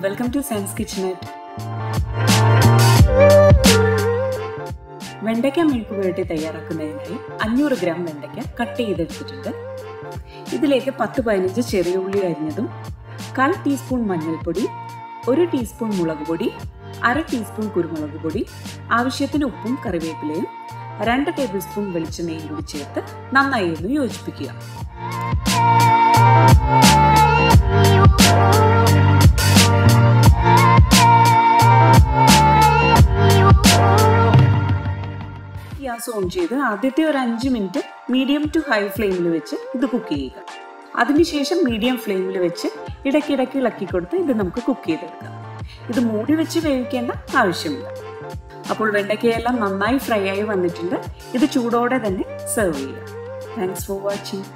Welcome to Science Kitchenette. വെണ്ടയ്ക്ക മെഴുക്കുപുരട്ടി തയ്യാറാക്കുന്നതിനായി 500 gram വെണ്ടയ്ക്ക cut ചെയ്തെടുത്തിട്ടുണ്ട്. ഇതിലേക്ക് 10-15 ചെറിയ ഉള്ളി അരിഞ്ഞതും 1/4 ടീസ്പൂൺ മഞ്ഞൾപ്പൊടി, 1 ടീസ്പൂൺ മുളക് പൊടി, 1/2 ടീസ്പൂൺ കുരുമുളക് പൊടി, ആവശ്യത്തിന് ഉപ്പും കറിവേപ്പിലയും 2 ടേബിൾ സ്പൂൺ വെളിച്ചെണ്ണയും കൂടി ചേർത്ത് നന്നായി ഒന്ന് യോജിപ്പിക്കുക. ഗ്യാസ് ഓൺ ചെയ്ത് ആദ്യത്തെ ഒരു 5 മിനിറ്റ് മീഡിയം ടു ഹൈ ഫ്ലെയിമിൽ വെച്ച് ഇത് കുക്ക് ചെയ്യുക. അതിനുശേഷം മീഡിയം ഫ്ലെയിമിൽ വെച്ച് ഇടയ്ക്കിടയ്ക്ക് ഇളക്കി കൊടുത്ത് ഇത് നമുക്ക് കുക്ക് ചെയ്തെടുക്കാം. ഇത് മൂടി വെച്ച് വേവിക്കേണ്ട ആവശ്യമില്ല. അപ്പോൾ വെണ്ടയ്ക്കയെല്ലാം നന്നായി ഫ്രൈ ആയി വന്നിട്ടുണ്ട്. ഇത് ചൂടോടെ തന്നെ സെർവ് ചെയ്യുക. Thanks for watching.